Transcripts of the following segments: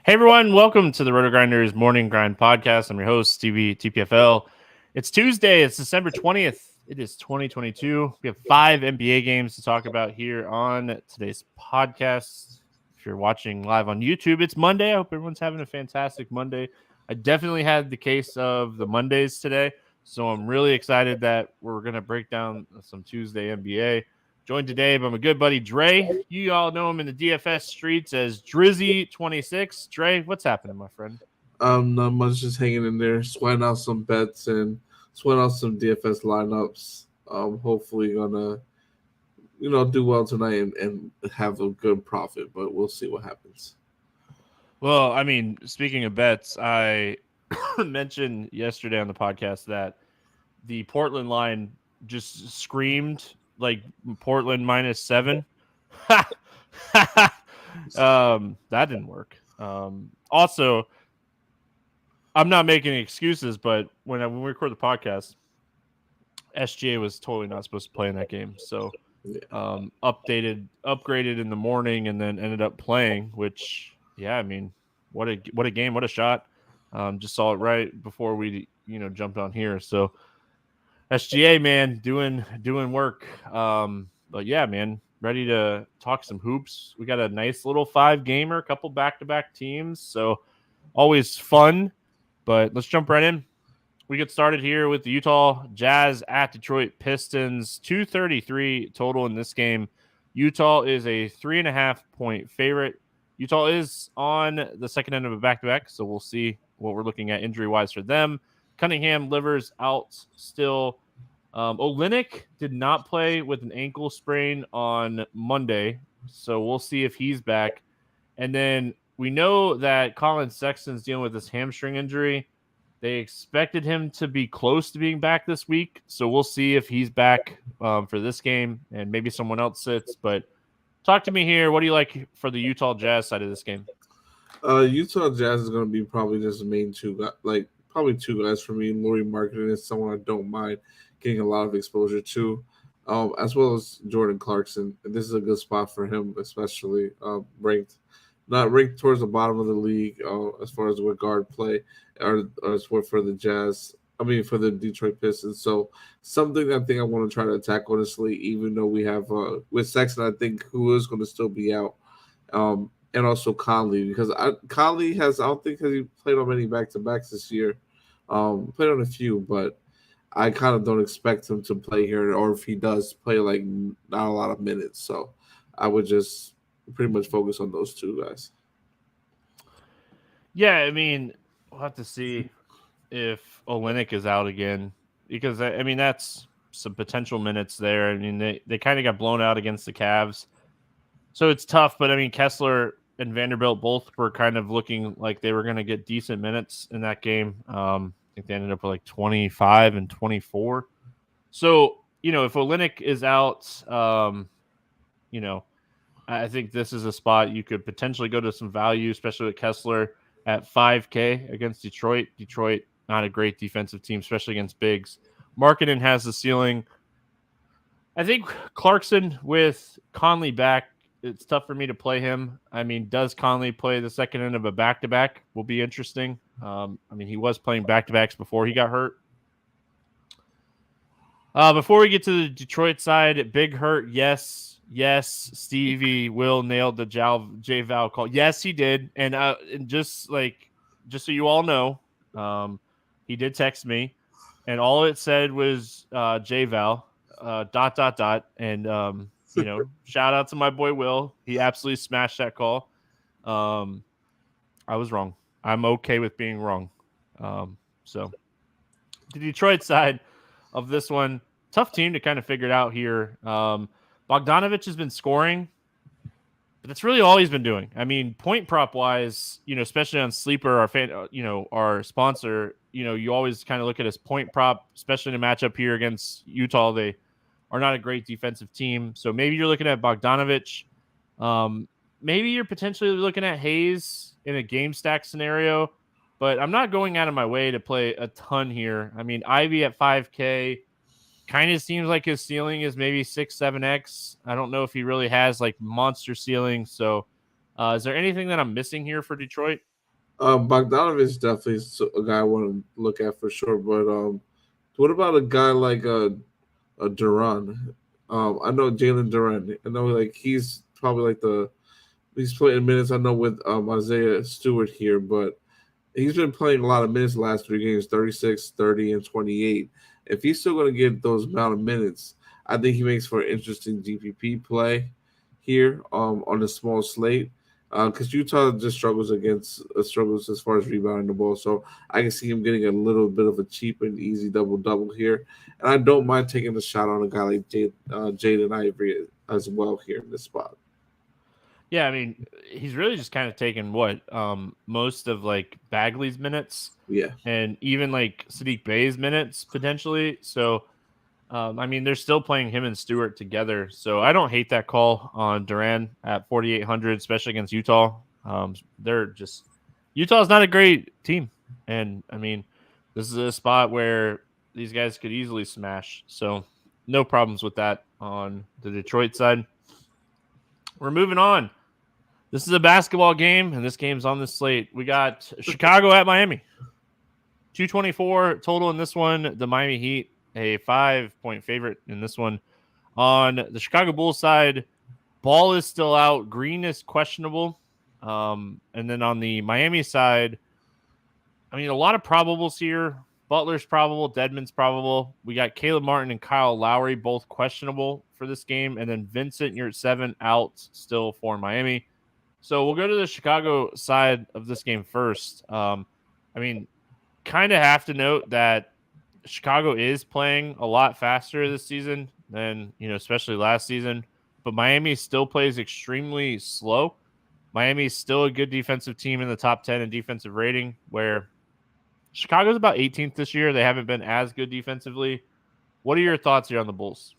Hey everyone, welcome to the RotoGrinders Morning Grind Podcast. I'm your host, Stevietpfl. It's Tuesday, it's December 20th. It is 2022. We have 5 NBA games to talk about here on today's podcast. If you're watching live on YouTube, it's Monday. I hope everyone's having a fantastic Monday. I definitely had the case of the Mondays today, so I'm really excited that we're going to break down some Tuesday NBA. Joined today by my good buddy Dre. You all know him in the DFS streets as Drizzy26. Dre, what's happening, my friend? Not much, just hanging in there, sweating out some bets and sweating out some DFS lineups. Hopefully gonna, do well tonight and have a good profit, but we'll see what happens. Well, I mean, speaking of bets, I mentioned yesterday on the podcast that the Portland line just screamed like Portland -7. That didn't work. Also, I'm not making any excuses, but when we record the podcast, SGA was totally not supposed to play in that game. So upgraded in the morning, and then ended up playing. Which, yeah, I mean, what a game, what a shot. Just saw it right before we jumped on here. So SGA, man, doing work. But yeah, man, ready to talk some hoops. We got a nice little 5-gamer, a couple back-to-back teams, so always fun. But let's jump right in. We get started here with the Utah Jazz at Detroit Pistons. 233 total in this game. Utah is a 3.5-point favorite. Utah is on the second end of a back-to-back, so we'll see what we're looking at injury-wise for them. Cunningham, Livers out still. Olynyk did not play with an ankle sprain on Monday, so we'll see if he's back. And then we know that Colin Sexton's dealing with this hamstring injury. They expected him to be close to being back this week, so we'll see if he's back for this game, and maybe someone else sits. But talk to me here. What do you like for the Utah Jazz side of this game? Utah Jazz is going to be probably just the main two guys, probably two guys for me. Lauri Markkanen is someone I don't mind getting a lot of exposure to, as well as Jordan Clarkson. And this is a good spot for him, especially not ranked towards the bottom of the league as far as what guard play or as for the Jazz. I mean, for the Detroit Pistons. So something I think I want to try to attack honestly, even though we have with Sexton, I think who is going to still be out. And also Conley, because Conley I don't think he played on many back-to-backs this year. Played on a few, but I kind of don't expect him to play here, or if he does play, like not a lot of minutes. So I would just pretty much focus on those two guys. Yeah, I mean, we'll have to see if Olynyk is out again, because I mean that's some potential minutes there. I mean they kind of got blown out against the Cavs, so it's tough. But I mean Kessler and Vanderbilt both were kind of looking like they were going to get decent minutes in that game. I think they ended up with like 25 and 24. So if Olynyk is out, I think this is a spot you could potentially go to some value, especially with Kessler at 5K against Detroit. Detroit, not a great defensive team, especially against bigs. Markkanen has the ceiling. I think Clarkson with Conley back, it's tough for me to play him. I mean, does Conley play the second end of a back-to-back? Will be interesting. I mean, he was playing back-to-backs before he got hurt. Before we get to the Detroit side, big hurt, yes, Stevie Will nailed the J-Val call. Yes, he did. And just so you all know, he did text me, and all it said was J-Val, ... And, shout out to my boy Will. He absolutely smashed that call. I was wrong. I'm okay with being wrong. So the Detroit side of this one, tough team to kind of figure it out here. Bogdanovich has been scoring, but that's really all he's been doing. I mean, point prop wise, especially on Sleeper, our sponsor, you always kind of look at his point prop, especially in a matchup here against Utah. They are not a great defensive team. So maybe you're looking at Bogdanovich. Maybe you're potentially looking at Hayes in a game stack scenario, but I'm not going out of my way to play a ton here. I mean, Ivy at 5K kind of seems like his ceiling is maybe 6-7x. I don't know if he really has like monster ceiling. So is there anything that I'm missing here for Detroit? Bogdanovich definitely is a guy I want to look at for sure. But what about a guy like a Duran? I know Jalen Duran. I know like he's probably like he's playing minutes. I know with Isaiah Stewart here, but he's been playing a lot of minutes the last 3 games 36, 30, and 28. If he's still going to get those amount of minutes, I think he makes for an interesting GPP play here on the small slate. Because Utah just struggles as far as rebounding the ball, so I can see him getting a little bit of a cheap and easy double double here, and I don't mind taking a shot on a guy like Jaden Ivory as well here in this spot. Yeah, I mean, he's really just kind of taken what most of like Bagley's minutes Yeah, and even like Sadiq Bey's minutes potentially. So, I mean, they're still playing him and Stewart together. So I don't hate that call on Duran at 4,800, especially against Utah. They're just Utah's not a great team, and I mean, this is a spot where these guys could easily smash. So no problems with that on the Detroit side. We're moving on. This is a basketball game, and this game's on the slate. We got Chicago at Miami. 224 total in this one. The Miami Heat, a 5-point favorite in this one. On the Chicago Bulls side, Ball is still out. Green is questionable. And then on the Miami side, I mean, a lot of probables here. Butler's probable. Dedmon's probable. We got Caleb Martin and Kyle Lowry, both questionable for this game. And then Vincent, you're at 7, out still for Miami. So we'll go to the Chicago side of this game first. I mean, kind of have to note that Chicago is playing a lot faster this season than, especially last season. But Miami still plays extremely slow. Miami is still a good defensive team in the top 10 in defensive rating, where Chicago's about 18th this year. They haven't been as good defensively. What are your thoughts here on the Bulls?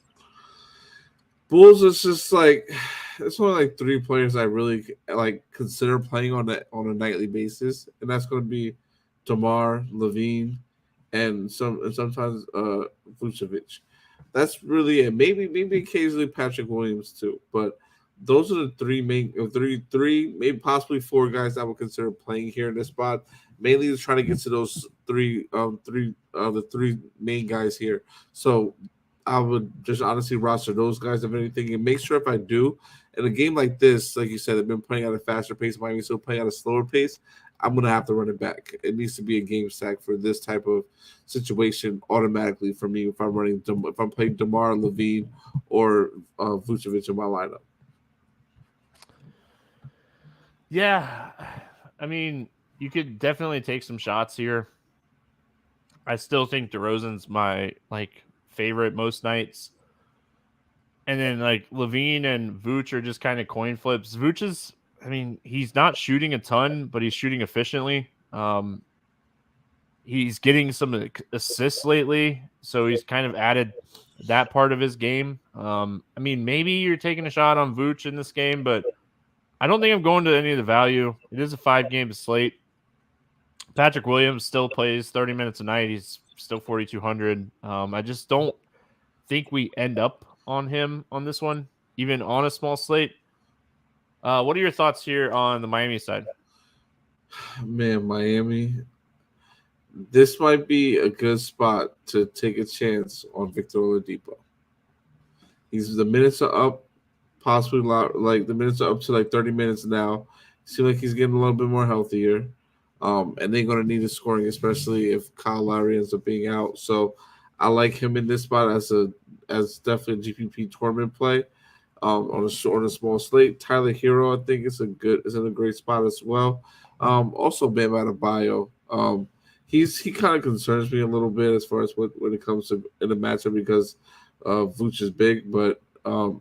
Bulls is just like it's only like 3 players I really like consider playing on a nightly basis, and that's going to be Demar, Levine, and sometimes Vucevic. That's really it. Maybe occasionally Patrick Williams too, but those are the three main three maybe possibly 4 guys I would consider playing here in this spot. Mainly to try to get to those the 3 main guys here. So I would just honestly roster those guys if anything, and make sure if I do in a game like this, like you said, they've been playing at a faster pace. Miami still playing at a slower pace. I'm gonna have to run it back. It needs to be a game stack for this type of situation automatically for me if I'm playing Demar Levine or Vucevic in my lineup. Yeah, I mean, you could definitely take some shots here. I still think DeRozan's my favorite most nights. And then Levine and Vooch are just kind of coin flips. Vooch is, I mean, he's not shooting a ton, but he's shooting efficiently. He's getting some assists lately, so he's kind of added that part of his game. I mean, maybe you're taking a shot on Vooch in this game, but I don't think I'm going to any of the value. It is a 5-game slate. Patrick Williams still plays 30 minutes a night. He's still 4,200. I just don't think we end up on him on this one, even on a small slate. What are your thoughts here on the Miami side? Man, Miami. This might be a good spot to take a chance on Victor Oladipo. He's the minutes are up, possibly like the minutes are up to like 30 minutes now. Seems like he's getting a little bit more healthier. And they're going to need his scoring, especially if Kyle Lowry ends up being out. So I like him in this spot as definitely a GPP tournament play on a small slate. Tyler Hero, I think is in a great spot as well. Also Bam Adebayo. He kind of concerns me a little bit as far as when it comes to in the matchup because Vooch is big, but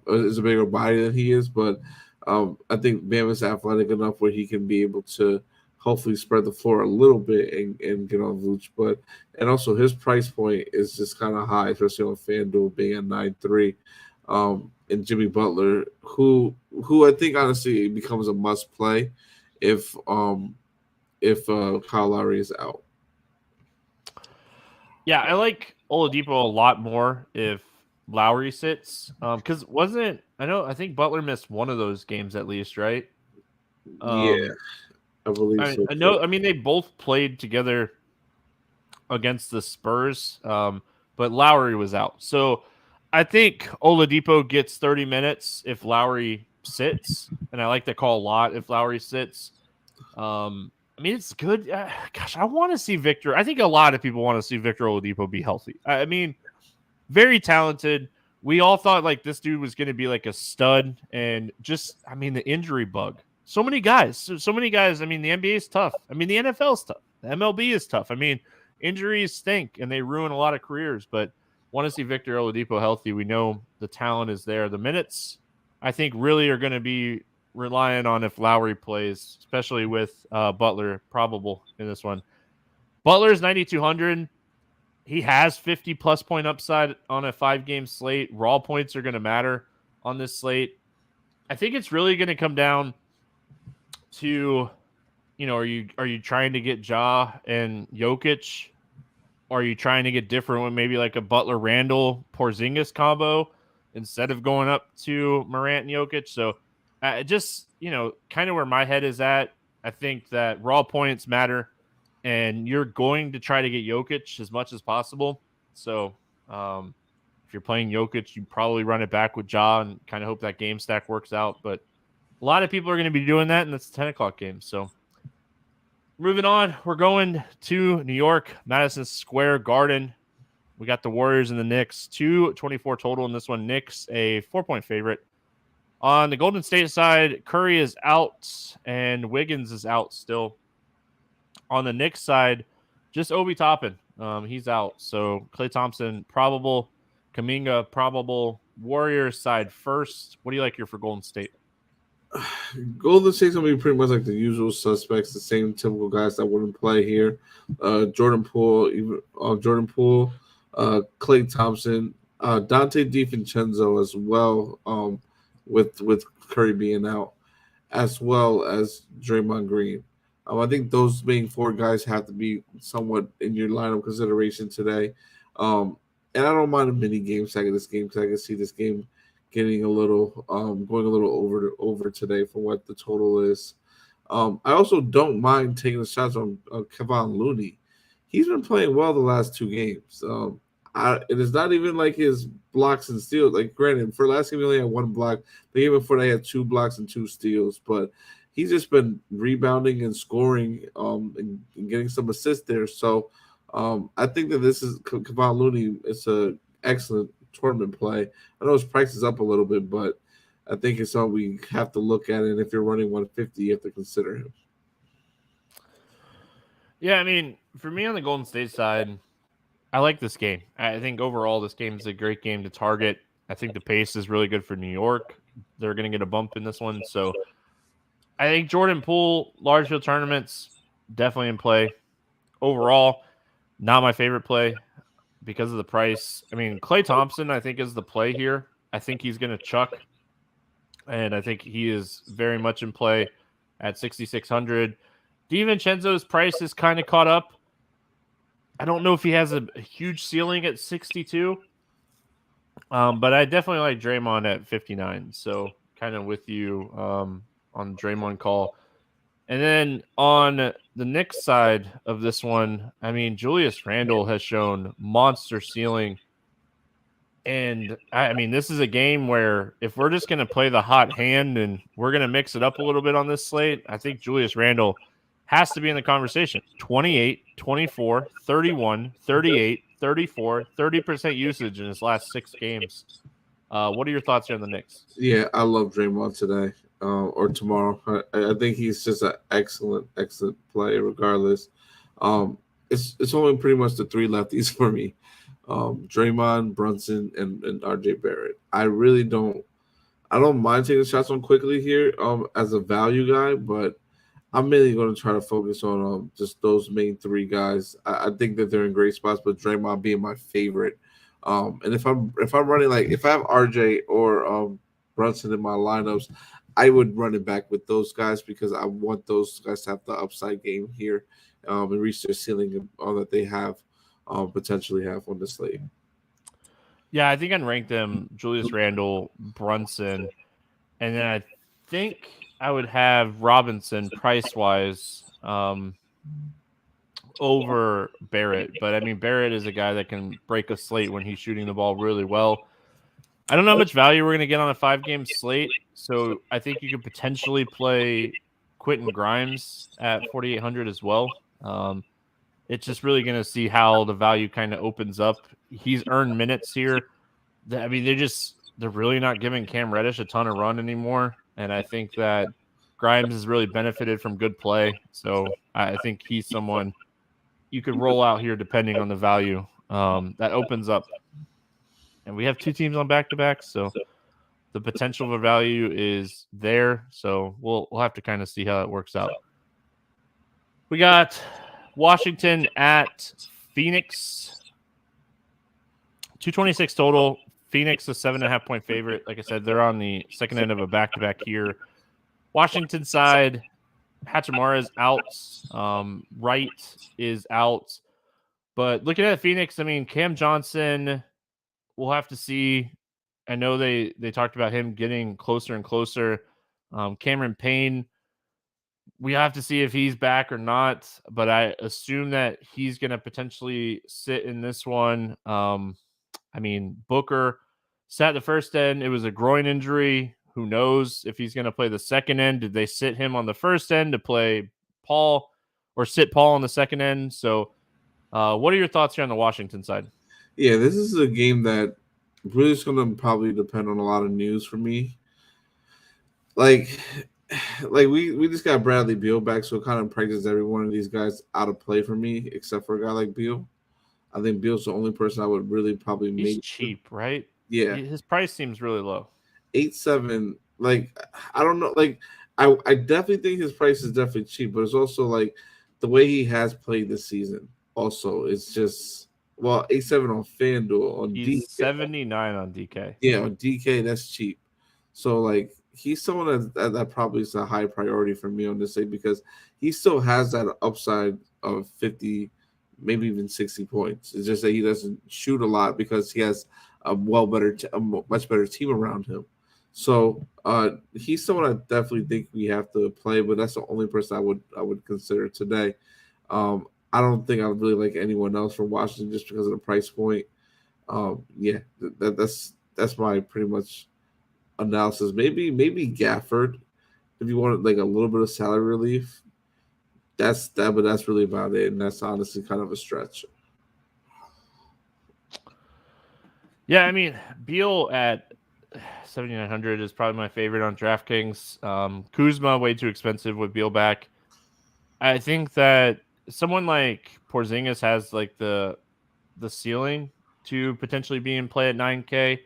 is a bigger body than he is. But I think Bam is athletic enough where he can be able to hopefully spread the floor a little bit and get on Vooch. And also his price point is just kind of high, especially on FanDuel being at 9.3. And Jimmy Butler, who I think honestly becomes a must play if Kyle Lowry is out. Yeah, I like Oladipo a lot more if Lowry sits. Because I think Butler missed one of those games at least, right? Yeah. I believe so. I know. I mean, they both played together against the Spurs, but Lowry was out. So I think Oladipo gets 30 minutes if Lowry sits, and I like the call a lot if Lowry sits. I mean, it's good. Gosh, I want to see Victor. I think a lot of people want to see Victor Oladipo be healthy. I mean, very talented. We all thought like this dude was going to be like a stud, and just I mean the injury bug. So many guys, so many guys. I mean the NBA is tough. I mean the NFL is tough. The MLB is tough. I mean injuries stink and they ruin a lot of careers. But want to see Victor Oladipo healthy. We know the talent is there. The minutes, I think, really are going to be relying on if Lowry plays, especially with Butler probable in this one. Butler's 9,200. He has 50 plus point upside on a 5-game slate. Raw points are going to matter on this slate. I think it's really going to come down to, are you trying to get Ja and Jokic? Or are you trying to get different with maybe like a Butler Randall Porzingis combo instead of going up to Morant and Jokic? So just, kind of where my head is at. I think that raw points matter. And you're going to try to get Jokic as much as possible. So if you're playing Jokic, you probably run it back with Ja and kind of hope that game stack works out. But a lot of people are going to be doing that, and it's a 10 o'clock game. So moving on, we're going to New York, Madison Square Garden. We got the Warriors and the Knicks, 224 total in this one. Knicks, a 4-point favorite. On the Golden State side, Curry is out, and Wiggins is out still. On the Knicks side, just Obi Toppin. He's out. So Klay Thompson, probable. Kuminga, probable. Warriors side first. What do you like here for Golden State? Golden State's going to be pretty much like the usual suspects, the same typical guys that wouldn't play here. Jordan Poole, Klay Thompson, Dante DiVincenzo as well, with Curry being out, as well as Draymond Green. I think those main 4 guys have to be somewhat in your lineup consideration today. And I don't mind a mini game stack of this game because I can see this game getting a little going a little over today for what the total is. I also don't mind taking the shots on Kevon Looney. He's been playing well the last 2 games. It is not even like his blocks and steals. Like, granted, for last game he only had 1 block. The game before they had 2 blocks and 2 steals, but he's just been rebounding and scoring and getting some assists there. So I think that this is Kevon Looney. It's an excellent tournament play. I know his price is up a little bit, but I think it's something we have to look at. And if you're running 150, you have to consider him. Yeah, I mean, for me on the Golden State side, I like this game. I think overall this game is a great game to target. I think the pace is really good for New York. They're going to get a bump in this one. So I think Jordan Poole, large field tournaments, definitely in play. Overall, not my favorite play because of the price. I mean, Klay Thompson, I think, is the play here. I think he's going to chuck, and I think he is very much in play at 6,600. DiVincenzo's price is kind of caught up. I don't know if he has a huge ceiling at 62, but I definitely like Draymond at 59. So kind of with you on the Draymond call. And then on the Knicks side of this one, I mean, Julius Randle has shown monster ceiling. And I mean, this is a game where if we're just going to play the hot hand and we're going to mix it up a little bit on this slate, I think Julius Randle has to be in the conversation. 28, 24, 31, 38, 34, 30% usage in his last 6 games. What are your thoughts here on the Knicks? Yeah, I love Draymond today or tomorrow. I think he's just an excellent player regardless. It's only pretty much the 3 lefties for me. Draymond, Brunson, and RJ Barrett. I don't mind taking shots on quickly here as a value guy, but I'm mainly going to try to focus on just those main 3 guys. I think that they're in great spots, but Draymond being my favorite. And if I'm running, like, if I have RJ or Brunson in my lineups, I would run it back with those guys because I want those guys to have the upside game here and reach their ceiling that they have potentially have on the slate. Yeah, I think I'd rank them Julius Randle, Brunson, and then I think I would have Robinson price-wise over Barrett. But, I mean, Barrett is a guy that can break a slate when he's shooting the ball really well. I don't know how much value we're going to get on a 5-game slate, so I think you could potentially play Quentin Grimes at 4,800 as well. It's just really going to see how the value kind of opens up. He's earned minutes here. I mean, they're really not giving Cam Reddish a ton of run anymore, and I think that Grimes has really benefited from good play. So I think he's someone you could roll out here depending on the value. That opens up. And we have 2 teams on back-to-back, so the potential for value is there. So we'll have to kind of see how it works out. We got Washington at Phoenix. 226 total. Phoenix a 7.5-point favorite. Like I said, they're on the second end of a back-to-back here. Washington side, Hachimura is out. Wright is out. But looking at Phoenix, I mean, Cam Johnson, we'll have to see. I know they talked about him getting closer and closer. Cameron Payne, we have to see if he's back or not, but I assume that he's going to potentially sit in this one. I mean, Booker sat the first end. It was a groin injury. Who knows if he's going to play the second end? Did they sit him on the first end to play Paul or sit Paul on the second end? So what are your thoughts here on the Washington side? Yeah, this is a game that really is going to probably depend on a lot of news for me. Like we just got Bradley Beal back, so it kind of practices every one of these guys out of play for me, except for a guy like Beal. I think Beal's the only person I would really probably make. He's cheap, right? Yeah, his price seems really low. 8.7. Like I don't know. Like I definitely think his price is definitely cheap, but it's also like the way he has played this season. Also, it's just 8.7 on FanDuel on He's DK. 79 on DK. Yeah, on DK that's cheap. So like he's someone that probably is a high priority for me on this day because he still has that upside of 50, maybe even 60 points. It's just that he doesn't shoot a lot because he has a much better team around him. So he's someone I definitely think we have to play, but that's the only person I would consider today. I don't think I would really like anyone else from Washington just because of the price point. That's my pretty much analysis. Maybe Gafford if you wanted like a little bit of salary relief. That's that, but that's really about it, and that's honestly kind of a stretch. Yeah, I mean, Beal at 7,900 is probably my favorite on DraftKings. Kuzma way too expensive with Beal back. I think that someone like Porzingis has like the ceiling to potentially be in play at 9K.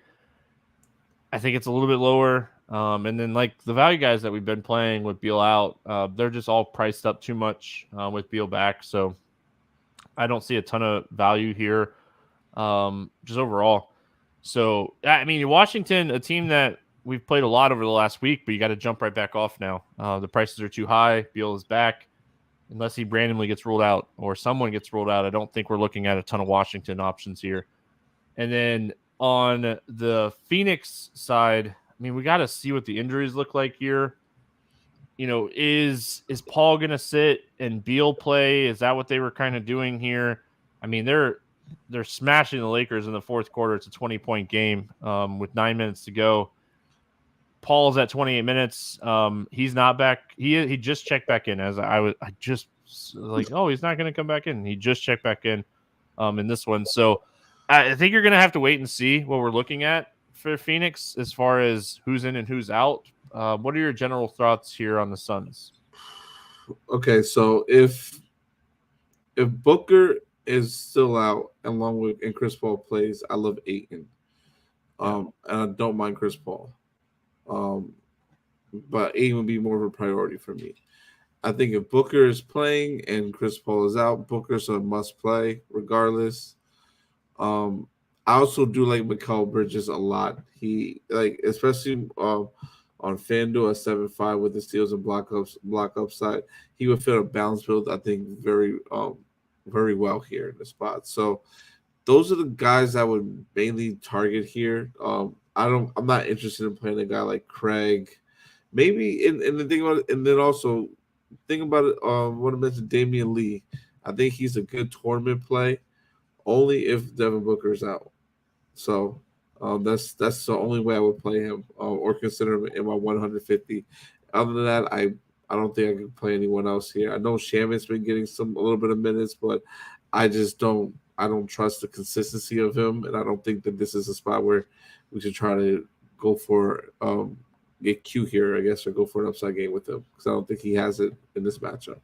I think it's a little bit lower. And then like the value guys that we've been playing with Beal out, they're just all priced up too much with Beal back. So I don't see a ton of value here just overall. So, I mean, Washington, a team that we've played a lot over the last week, but you got to jump right back off now. The prices are too high. Beal is back. Unless he randomly gets ruled out or someone gets ruled out, I don't think we're looking at a ton of Washington options here. And then on the Phoenix side, I mean, we got to see what the injuries look like here. You know, is Paul going to sit and Beal play? Is that what they were kind of doing here? I mean, they're smashing the Lakers in the fourth quarter. It's a 20-point game with 9 minutes to go. Paul's at 28 minutes. He's not back. He just checked back in as I just like, oh, he's not going to come back in. He just checked back in this one. So I think you're going to have to wait and see what we're looking at for Phoenix as far as who's in and who's out. What are your general thoughts here on the Suns? Okay, so if Booker is still out along with and Chris Paul plays, I love Ayton. And I don't mind Chris Paul. But Ayton would be more of a priority for me. I think if Booker is playing and Chris Paul is out, Booker's a must play regardless. I also do like Mikal Bridges a lot. He especially on FanDuel at 7.5 with the steals and block upside. He would fit a balance build, I think, very well here in the spot. So those are the guys I would mainly target here. I'm not interested in playing a guy like Craig. maybe and the thing about it, and then also think about it. What I mentioned, Damian Lee. I think he's a good tournament play only if Devin Booker's out. So that's the only way I would play him or consider him in my 150. Other than that, I don't think I could play anyone else here. I know Shamit's been getting a little bit of minutes, but I don't trust the consistency of him, and I don't think that this is a spot where we should try to go for get cute here, I guess, or go for an upside game with him because I don't think he has it in this matchup.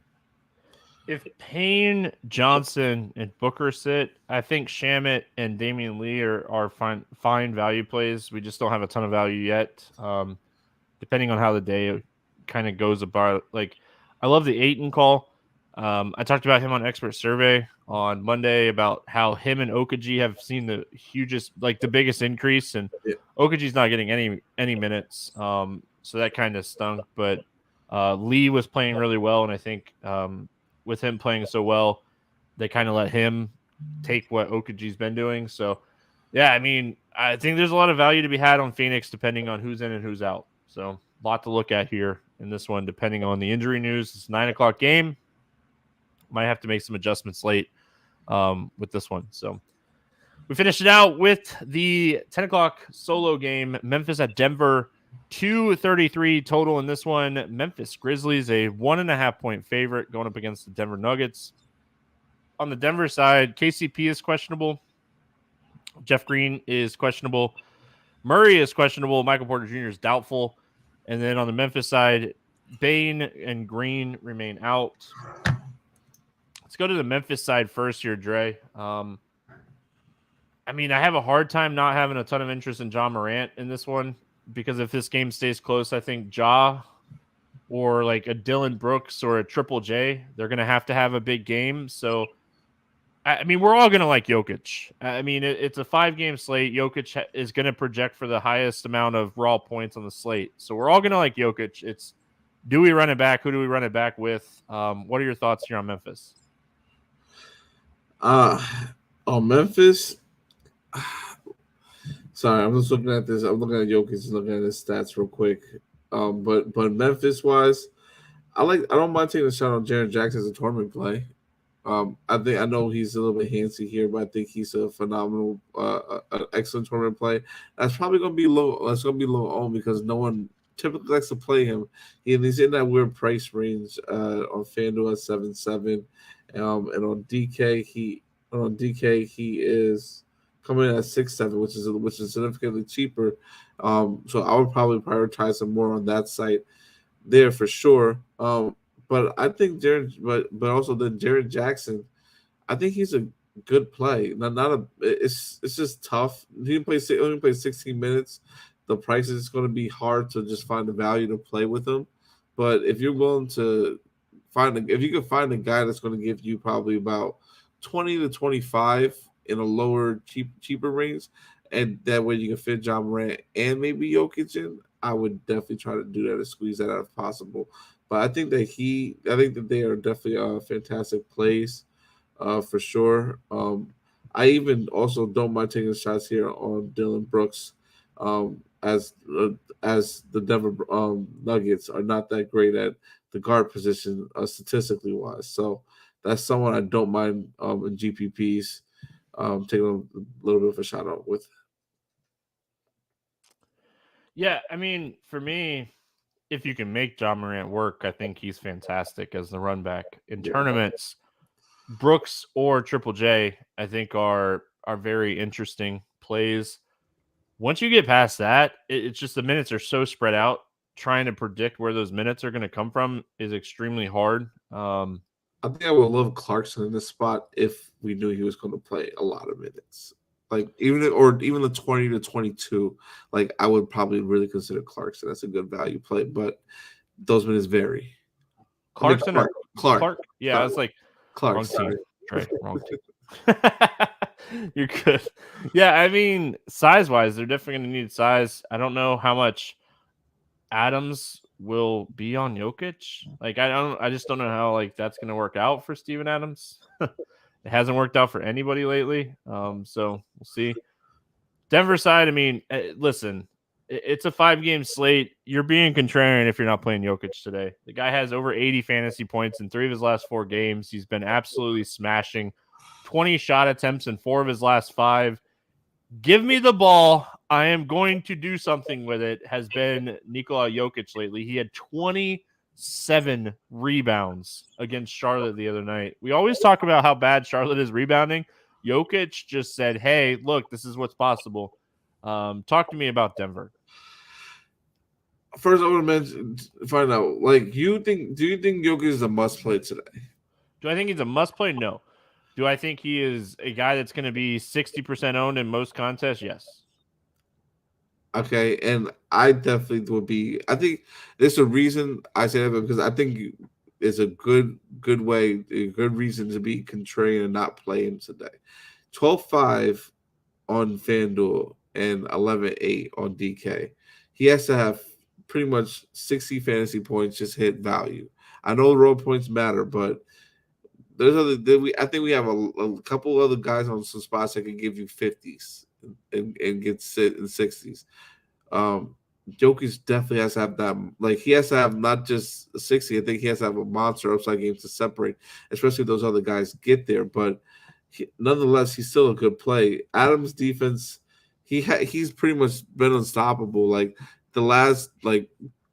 If Payne, Johnson, and Booker sit, I think Shamit and Damian Lee are fine value plays. We just don't have a ton of value yet. Depending on how the day kind of goes about. Like, I love the Ayton call. I talked about him on Expert Survey on Monday about how him and Okaji have seen the hugest, like the biggest increase, and Yeah. Okaji's not getting any minutes. So that kind of stunk. But Lee was playing really well, and I think with him playing so well, they kind of let him take what Okaji's been doing. So, yeah, I mean, I think there's a lot of value to be had on Phoenix depending on who's in and who's out. So, a lot to look at here in this one, depending on the injury news. It's a 9:00 game. Might have to make some adjustments late with this one. So, we finished it out with the 10 o'clock solo game, Memphis at Denver. 233 total in this one. Memphis Grizzlies, a 1.5 point favorite going up against the Denver Nuggets. On the Denver side, KCP is questionable. Jeff Green is questionable. Murray is questionable. Michael Porter Jr. is doubtful. And then on the Memphis side, Bain and Green remain out. Let's go to the Memphis side first here, Dre. I mean, I have a hard time not having a ton of interest in John Morant in this one because if this game stays close, I think Ja or like a Dylan Brooks or a Triple J, they're going to have a big game. So, I mean, we're all going to like Jokic. I mean, it's a 5-game slate. Jokic is going to project for the highest amount of raw points on the slate. So we're all going to like Jokic. It's do we run it back? Who do we run it back with? What are your thoughts here on Memphis? On Memphis, sorry, I'm just looking at this. I'm looking at Jokic, just looking at his stats real quick. But Memphis wise, I don't mind taking a shot on Jaren Jackson as a tournament play. I know he's a little bit handsy here, but I think he's a phenomenal, an excellent tournament play. That's probably gonna be low. That's gonna be low owned because no one typically likes to play him. He's in that weird price range on FanDuel at 7.7, and on DK he is coming in at 6.7, which is significantly cheaper. So I would probably prioritize him more on that site there for sure. But I think but also then Jaren Jackson, I think he's a good play. Not a. It's just tough. He only play 16 minutes. The price is going to be hard to just find the value to play with him. But if you're willing to if you can find a guy that's going to give you probably about 20 to 25 in a lower cheaper range, and that way you can fit John Morant and maybe Jokic in, I would definitely try to do that to squeeze that out if possible. But I think that they are definitely fantastic plays, for sure. I even also don't mind taking shots here on Dylan Brooks, as the Denver Nuggets are not that great at the guard position statistically wise. So that's someone I don't mind in GPPs taking a little bit of a shot out with. Yeah, I mean, for me, if you can make John Morant work, I think he's fantastic as the run back in tournaments. Brooks or Triple J, I think are very interesting plays. Once you get past that, it's just the minutes are so spread out. Trying to predict where those minutes are going to come from is extremely hard. I think I would love Clarkson in this spot if we knew he was going to play a lot of minutes. Like even the 20 to 22, like I would probably really consider Clarkson. That's a good value play, but those minutes vary. Clarkson or Clark? Yeah, Clark. I was like Clark. wrong team. Trey, wrong team. You're good. Yeah, I mean, size-wise, they're definitely going to need size. I don't know how much Adams will be on Jokic. Like, I just don't know how like that's going to work out for Steven Adams. It hasn't worked out for anybody lately. So we'll see. Denver side, I mean, listen, It's a 5-game slate. You're being contrarian if you're not playing Jokic today. The guy has over 80 fantasy points in 3 of his last 4 games. He's been absolutely smashing. 20 shot attempts in 4 of his last 5. Give me the ball. I am going to do something with it, has been Nikola Jokic lately. He had 27 rebounds against Charlotte the other night. We always talk about how bad Charlotte is rebounding. Jokic just said, hey, look, this is what's possible. Talk to me about Denver. First, I want to find out, like, do you think Jokic is a must play today? Do I think he's a must play? No. Do I think he is a guy that's going to be 60% owned in most contests? Yes. Okay, and I definitely would be. I think there's a reason I say that because I think it's a good way, a good reason to be contrarian and not play him today. 12-5 on FanDuel and 11-8 on DK. He has to have pretty much 60 fantasy points just hit value. I know the road points matter, but there's I think we have a couple other guys on some spots that can give you 50s and get sit in 60s. Jokic definitely has to have that. Like, he has to have not just 60. I think he has to have a monster upside game to separate, especially if those other guys get there. But nonetheless, he's still a good play. Adams' defense, he's pretty much been unstoppable. Like, the last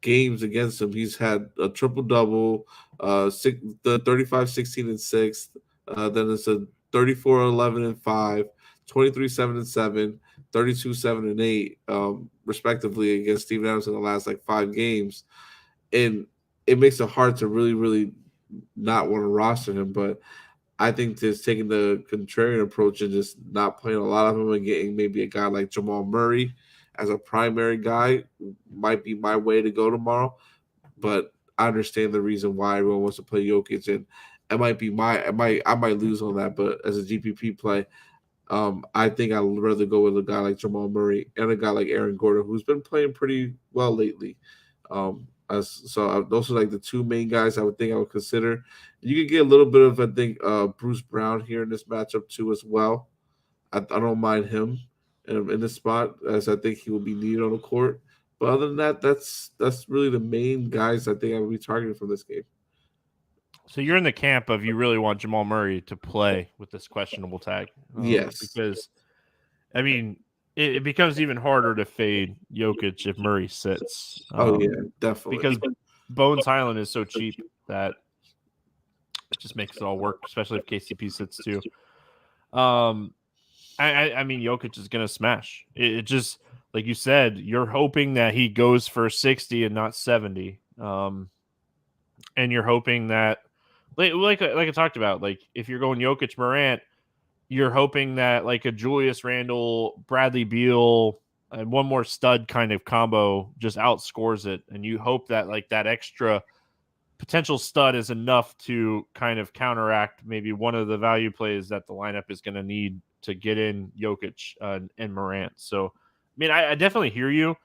games against him, he's had a triple double, the 35, 16, and 6. Then it's a 34, 11, and 5, 23, 7, and 7, 32, 7, and 8, respectively, against Steven Adams in the last 5 games. And it makes it hard to really, really not want to roster him. But I think just taking the contrarian approach and just not playing a lot of him and getting maybe a guy like Jamal Murray as a primary guy might be my way to go tomorrow. But I understand the reason why everyone wants to play Jokic, and it might be I might lose on that. But as a GPP play, I think I'd rather go with a guy like Jamal Murray and a guy like Aaron Gordon, who's been playing pretty well lately. Those are the 2 main guys I would consider. You could get a little bit of, I think, Bruce Brown here in this matchup too as well. I don't mind him in this spot, as I think he will be needed on the court. But other than that, that's really the main guys I think I would be targeting from this game. So you're in the camp of you really want Jamal Murray to play with this questionable tag. Yes. Because, I mean, it becomes even harder to fade Jokic if Murray sits. Yeah, definitely. Because Bones Highland is so cheap that it just makes it all work, especially if KCP sits too. I mean, Jokic is going to smash. It just, like you said, you're hoping that he goes for 60 and not 70. And you're hoping that, like I talked about, if you're going Jokic Morant, you're hoping that a Julius Randle, Bradley Beal, and one more stud kind of combo just outscores it. And you hope that that extra potential stud is enough to kind of counteract maybe one of the value plays that the lineup is going to need to get in Jokic and Morant. So, I mean, I definitely hear you.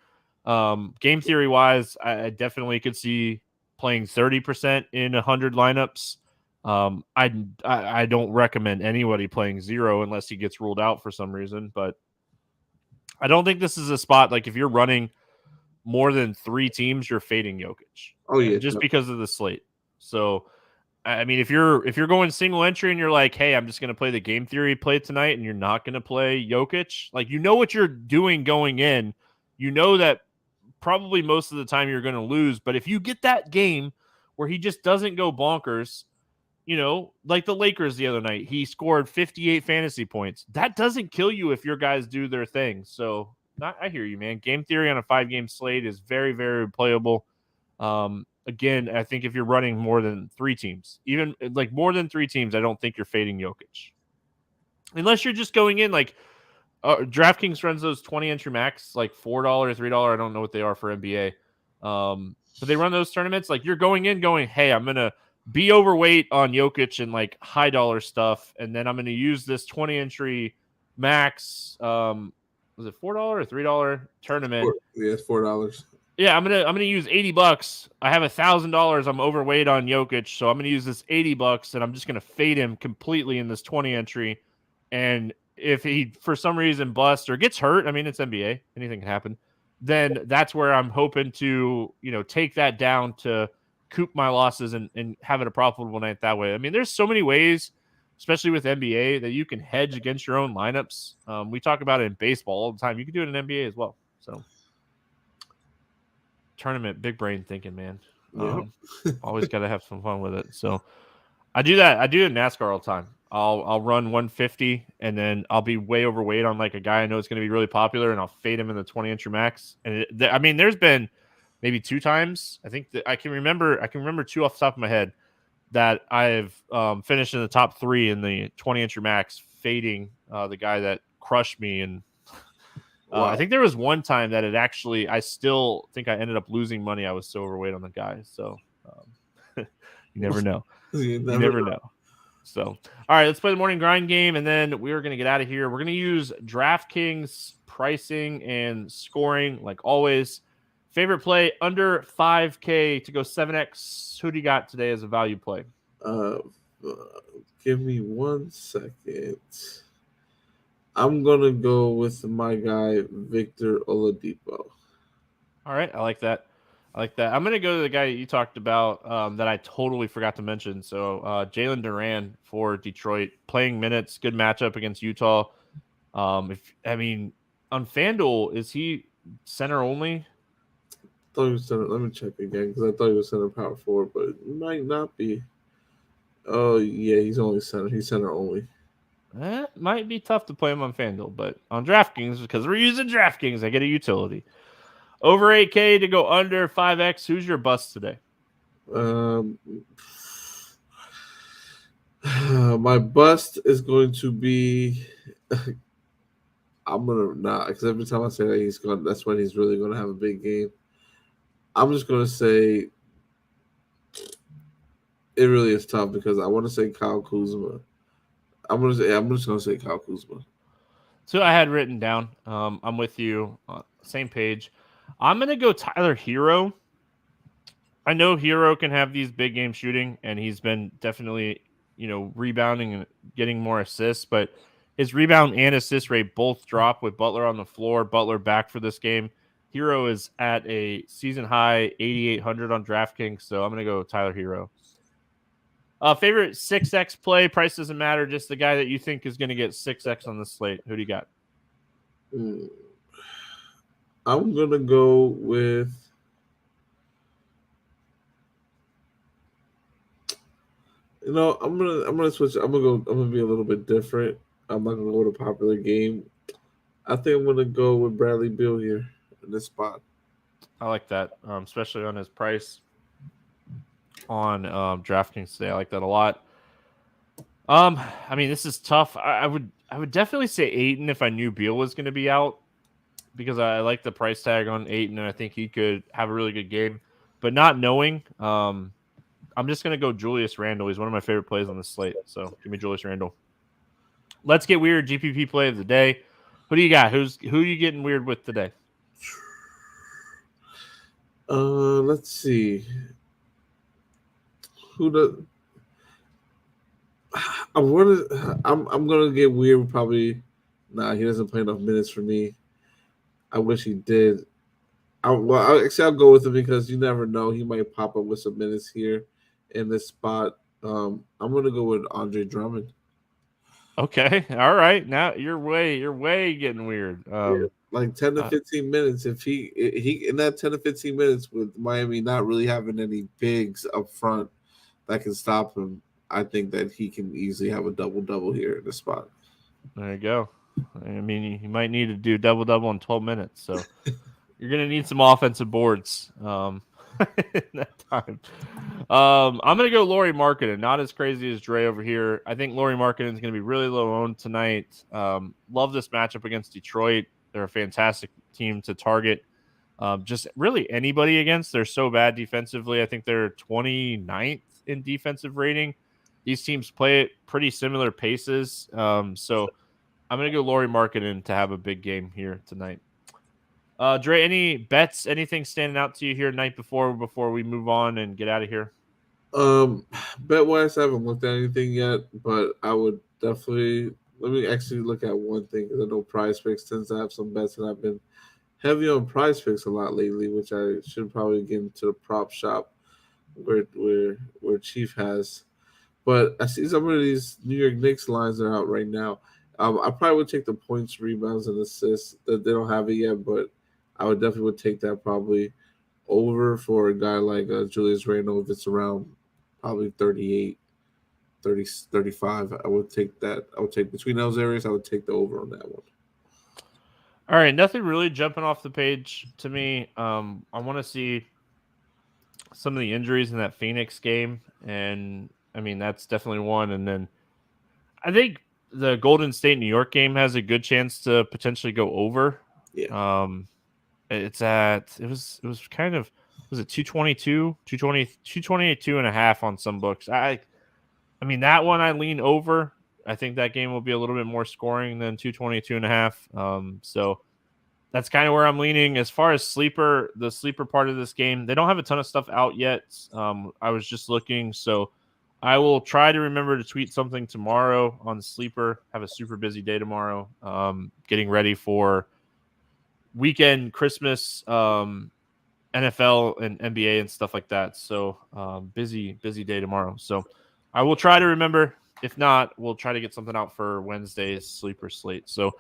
Game theory wise, I definitely could see playing 30% in 100 lineups. I don't recommend anybody playing 0 unless he gets ruled out for some reason, but I don't think this is a spot if you're running more than 3 teams, you're fading Jokic. Oh yeah, just because of the slate. So, I mean, if you're going single entry and you're like, hey, I'm just going to play the game theory play tonight, and you're not going to play Jokic, you know what you're doing going in. You know that probably most of the time you're going to lose, but if you get that game where he just doesn't go bonkers, like the Lakers the other night, he scored 58 fantasy points. That doesn't kill you if your guys do their thing. So I hear you, man. Game theory on a 5-game slate is very, very playable. Again, I think if you're running more than 3 teams, even more than 3 teams, I don't think you're fading Jokic. Unless you're just going in DraftKings runs those 20 entry max, $4, $3. I don't know what they are for NBA. But they run those tournaments. You're going in going, hey, I'm going to be overweight on Jokic and high dollar stuff. And then I'm going to use this 20 entry max. Was it $4 or $3 tournament? Yeah, it's $4. Yeah, I'm gonna use $80. I have $1,000. I'm overweight on Jokic, so I'm gonna use this $80, and I'm just gonna fade him completely in this 20 entry. And if he for some reason busts or gets hurt, I mean it's NBA, anything can happen. then that's where I'm hoping to, take that down to coop my losses and have it a profitable night that way. I mean, there's so many ways, especially with NBA, that you can hedge against your own lineups. We talk about it in baseball all the time. You can do it in NBA as well. So tournament, big brain thinking, man. Yeah. Always got to have some fun with it. So I do that. I do it in NASCAR all the time. I'll run 150 and then I'll be way overweight on like a guy I know is going to be really popular and I'll fade him in the 20 incher max. And I mean, there's been maybe 2 times. I think that I can remember 2 off the top of my head that I've finished in the top 3 in the 20 incher max, fading the guy that crushed me. And Wow. I think there was one time that I still think I ended up losing money. I was so overweight on the guy. So you never know. You never know. So, all right, let's play the morning grind game, and then we're going to get out of here. We're going to use DraftKings pricing and scoring like always. Favorite play under 5K to go 7X. Who do you got today as a value play? Give me 1 second. I'm going to go with my guy, Victor Oladipo. All right, I like that. I'm going to go to the guy you talked about that I totally forgot to mention. So Jalen Duran for Detroit, playing minutes, good matchup against Utah. On FanDuel, is he center only? I thought he was center. Let me check again because I thought he was center power forward, but it might not be. Oh yeah, he's only center. He's center only. That might be tough to play him on FanDuel, but on DraftKings, because we're using DraftKings, I get a utility. Over 8K to go under 5X. Who's your bust today? My bust is going to be. I'm gonna not because every time I say that that's when he's really gonna have a big game. I'm just gonna say it really is tough because I want to say Kyle Kuzma. I'm just gonna say Kyle Kuzma. So I had written down. I'm with you, same page. I'm gonna go Tyler Hero. I know Hero can have these big game shooting, and he's been definitely, rebounding and getting more assists, but his rebound and assist rate both drop with Butler on the floor. Butler back for this game. Hero is at a season high 8,800 on DraftKings, so I'm going to go Tyler Hero. Favorite 6X play, price doesn't matter, just the guy that you think is going to get 6X on the slate. Who do you got? I'm going to go with I'm gonna switch. I'm gonna be a little bit different. I'm not gonna go with a popular game. I think I'm gonna go with Bradley Beal here in this spot. I like that, especially on his price on DraftKings today. I like that a lot. This is tough. I would definitely say Ayton if I knew Beal was going to be out, because I like the price tag on Ayton, and I think he could have a really good game. But not knowing, I'm just going to go Julius Randle. He's one of my favorite plays on the slate. So give me Julius Randle. Let's get weird. GPP play of the day. Who do you got? Who are you getting weird with today? Let's see. I'm gonna get weird. Probably. Nah, he doesn't play enough minutes for me. I wish he did. I'll go with him because you never know. He might pop up with some minutes here in this spot. I'm gonna go with Andre Drummond. Okay, all right. Now you're way getting weird. Like 10 to 15 minutes. If he in that 10 to 15 minutes with Miami not really having any bigs up front that can stop him, I think that he can easily have a double here in the spot. There you go. You might need to do double in 12 minutes. So you're gonna need some offensive boards in that time. I'm gonna go Lauri Markkanen. Not as crazy as Dre over here. I think Lauri Markkanen is gonna be really low owned tonight. Love this matchup against Detroit. They're a fantastic team to target. Just really anybody against. They're so bad defensively. I think they're 29th in defensive rating. These teams play at pretty similar paces. So I'm going to go Lauri Markkanen to have a big game here tonight. Dre, any bets, anything standing out to you here night before we move on and get out of here? Bet-wise, I haven't looked at anything yet, but I would definitely – let me actually look at one thing because I know Prize Picks tends to have some bets that I've been heavy on Prize Picks a lot lately, which I should probably get into the prop shop where Chief has. But I see some of these New York Knicks lines that are out right now. I probably would take the points, rebounds, and assists. That they don't have it yet, but I would definitely would take that probably over for a guy like Julius Randle if it's around probably 38, 30, 35. I would take that. I would take between those areas. I would take the over on that one. All right, nothing really jumping off the page to me. I want to see some of the injuries in that Phoenix game, and I mean that's definitely one. And then I think the Golden State New York game has a good chance to potentially go over. Yeah. It was kind of, was it 222, 220, 222 and a half on some books. I mean that one I lean over. I think that game will be a little bit more scoring than 222 and a half. So that's kind of where I'm leaning. As far as the sleeper part of this game, they don't have a ton of stuff out yet. I was just looking, so I will try to remember to tweet something tomorrow on the sleeper. Have a super busy day tomorrow. Getting ready for weekend, Christmas, NFL and NBA and stuff like that. So busy day tomorrow. So I will try to remember. If not, we'll try to get something out for Wednesday's sleeper slate. So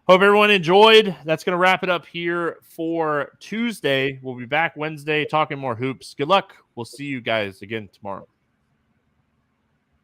hope everyone enjoyed. That's going to wrap it up here for Tuesday. We'll be back Wednesday talking more hoops. Good luck. We'll see you guys again tomorrow.